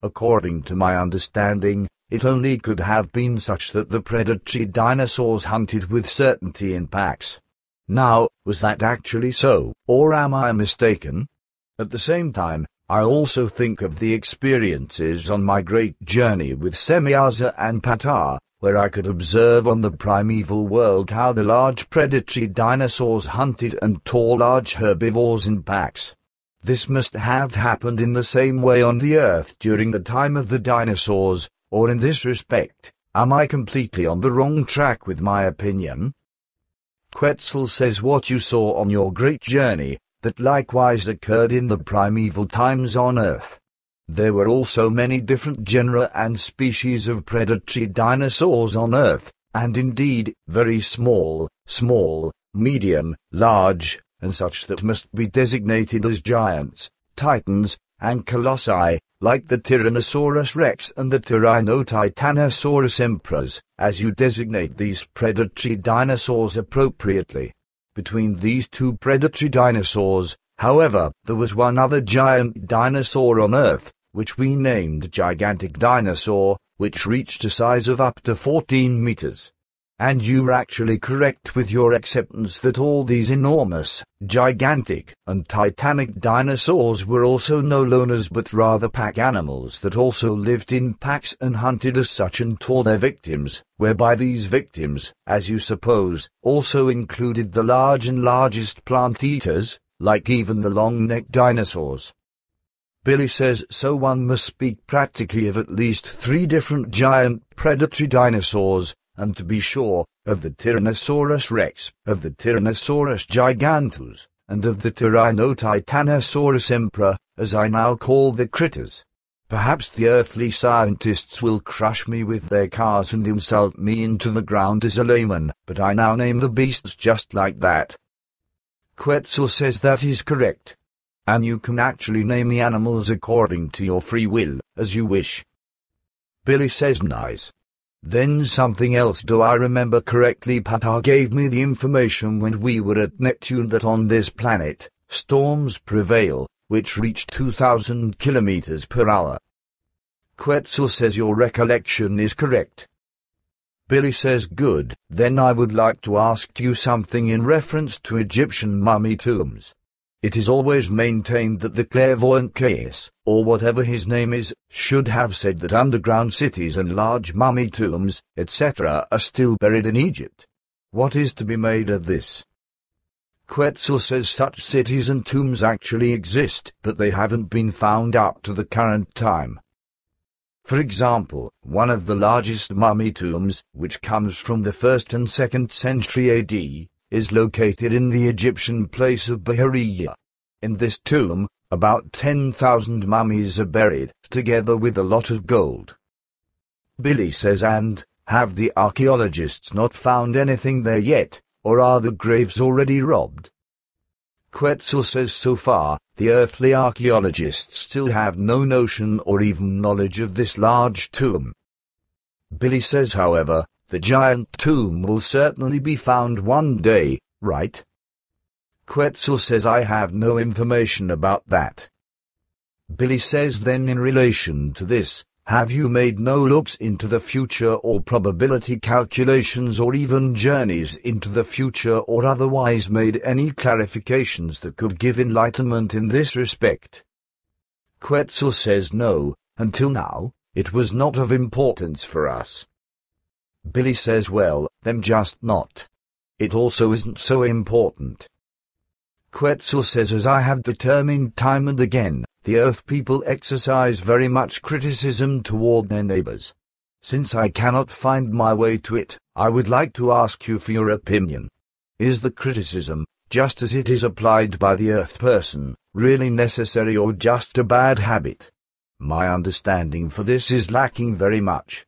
According to my understanding, it only could have been such that the predatory dinosaurs hunted with certainty in packs. Now, was that actually so, or am I mistaken? At the same time, I also think of the experiences on my great journey with Semyaza and Patar, where I could observe on the primeval world how the large predatory dinosaurs hunted and tore large herbivores in packs. This must have happened in the same way on the Earth during the time of the dinosaurs, or in this respect, am I completely on the wrong track with my opinion? Quetzal says what you saw on your great journey, that likewise occurred in the primeval times on Earth. There were also many different genera and species of predatory dinosaurs on Earth, and indeed, very small, medium, large, and such that must be designated as giants, titans, and colossi, like the Tyrannosaurus rex and the Titanosaurus emperors, as you designate these predatory dinosaurs appropriately. Between these two predatory dinosaurs, however, there was one other giant dinosaur on Earth, which we named Gigantic Dinosaur, which reached a size of up to 14 meters. And you were actually correct with your acceptance that all these enormous, gigantic, and titanic dinosaurs were also no loners but rather pack animals that also lived in packs and hunted as such and tore their victims, whereby these victims, as you suppose, also included the large and largest plant-eaters, like even the long-necked dinosaurs. Billy says so one must speak practically of at least 3 different giant predatory dinosaurs, and to be sure, of the Tyrannosaurus rex, of the Tyrannosaurus gigantus, and of the Titanosaurus emperor, as I now call the critters. Perhaps the earthly scientists will crush me with their cars and insult me into the ground as a layman, but I now name the beasts just like that. Quetzal says that is correct. And you can actually name the animals according to your free will, as you wish. Billy says nice. Then something else, do I remember correctly? Patar gave me the information when we were at Neptune that on this planet, storms prevail, which reach 2,000 kilometers per hour. Quetzal says your recollection is correct. Billy says good, then I would like to ask you something in reference to Egyptian mummy tombs. It is always maintained that the clairvoyant Caius, or whatever his name is, should have said that underground cities and large mummy tombs, etc., are still buried in Egypt. What is to be made of this? Quetzal says such cities and tombs actually exist, but they haven't been found up to the current time. For example, one of the largest mummy tombs, which comes from the 1st and 2nd century AD, is located in the Egyptian place of Bahariya. In this tomb, about 10,000 mummies are buried, together with a lot of gold. Billy says, and have the archaeologists not found anything there yet, or are the graves already robbed? Quetzal says so far, the earthly archaeologists still have no notion or even knowledge of this large tomb. Billy says, however, the giant tomb will certainly be found one day, right? Quetzal says I have no information about that. Billy says then in relation to this, have you made no looks into the future or probability calculations or even journeys into the future or otherwise made any clarifications that could give enlightenment in this respect? Quetzal says no, until now, it was not of importance for us. Billy says well, then just not. It also isn't so important. Quetzal says as I have determined time and again, the Earth people exercise very much criticism toward their neighbors. Since I cannot find my way to it, I would like to ask you for your opinion. Is the criticism, just as it is applied by the Earth person, really necessary or just a bad habit? My understanding for this is lacking very much.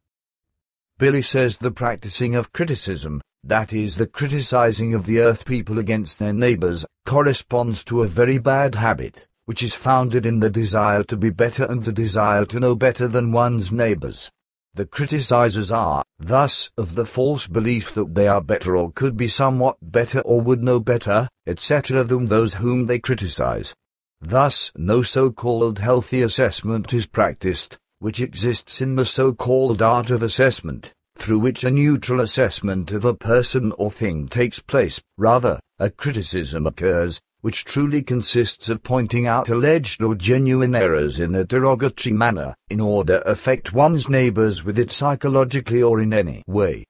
Billy says the practicing of criticism, that is the criticizing of the Earth people against their neighbors, corresponds to a very bad habit, which is founded in the desire to be better and the desire to know better than one's neighbors. The criticizers are, thus, of the false belief that they are better or could be somewhat better or would know better, etc. than those whom they criticize. Thus, no so-called healthy assessment is practiced, which exists in the so-called art of assessment, through which a neutral assessment of a person or thing takes place. Rather, a criticism occurs, which truly consists of pointing out alleged or genuine errors in a derogatory manner, in order to affect one's neighbors with it psychologically or in any way.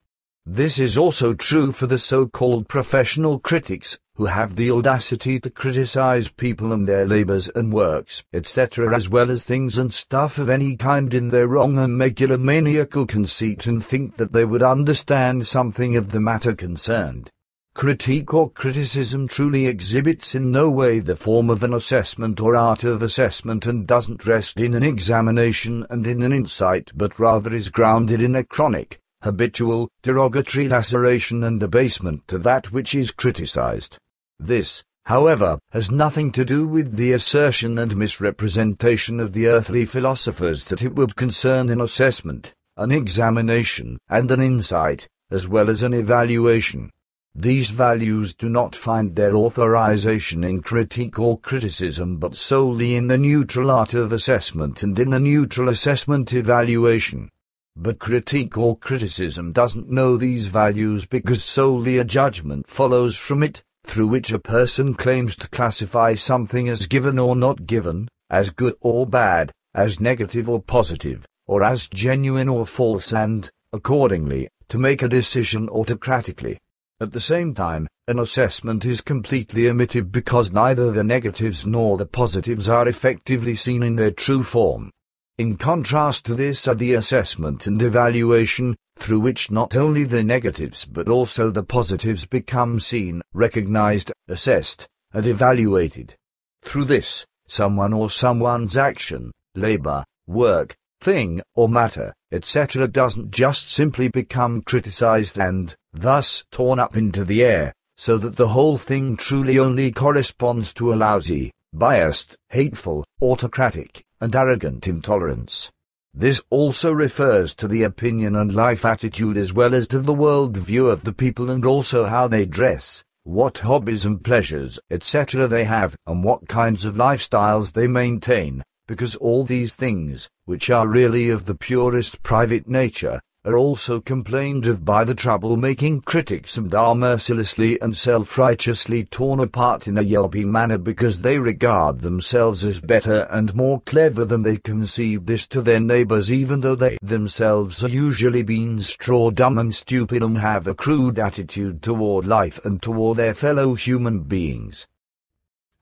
This is also true for the so-called professional critics, who have the audacity to criticize people and their labors and works, etc., as well as things and stuff of any kind in their wrong and megalomaniacal conceit and think that they would understand something of the matter concerned. Critique or criticism truly exhibits in no way the form of an assessment or art of assessment and doesn't rest in an examination and in an insight, but rather is grounded in a chronic, habitual, derogatory laceration and abasement to that which is criticized. This, however, has nothing to do with the assertion and misrepresentation of the earthly philosophers that it would concern an assessment, an examination, and an insight, as well as an evaluation. These values do not find their authorization in critique or criticism but solely in the neutral art of assessment and in the neutral assessment evaluation. But critique or criticism doesn't know these values because solely a judgment follows from it, through which a person claims to classify something as given or not given, as good or bad, as negative or positive, or as genuine or false and, accordingly, to make a decision autocratically. At the same time, an assessment is completely omitted because neither the negatives nor the positives are effectively seen in their true form. In contrast to this are the assessment and evaluation, through which not only the negatives but also the positives become seen, recognized, assessed, and evaluated. Through this, someone or someone's action, labor, work, thing, or matter, etc. doesn't just simply become criticized and, thus, torn up into the air, so that the whole thing truly only corresponds to a lousy, biased, hateful, autocratic, and arrogant intolerance. This also refers to the opinion and life attitude as well as to the world view of the people and also how they dress, what hobbies and pleasures, etc. they have, and what kinds of lifestyles they maintain, because all these things, which are really of the purest private nature, are also complained of by the trouble-making critics and are mercilessly and self-righteously torn apart in a yelping manner because they regard themselves as better and more clever than they conceive this to their neighbors, even though they themselves are usually being straw-dumb and stupid and have a crude attitude toward life and toward their fellow human beings.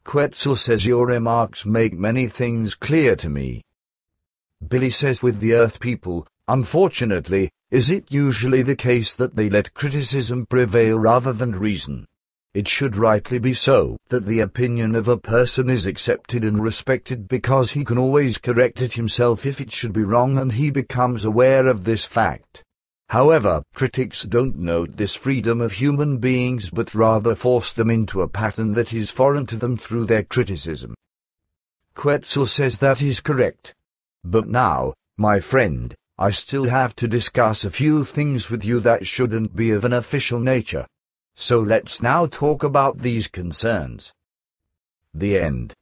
Quetzal says, your remarks make many things clear to me. Billy says, with the Earth people, unfortunately, is it usually the case that they let criticism prevail rather than reason? It should rightly be so, that the opinion of a person is accepted and respected because he can always correct it himself if it should be wrong and he becomes aware of this fact. However, critics don't note this freedom of human beings but rather force them into a pattern that is foreign to them through their criticism. Quetzal says that is correct. But now, my friend, I still have to discuss a few things with you that shouldn't be of an official nature. So let's now talk about these concerns. The end.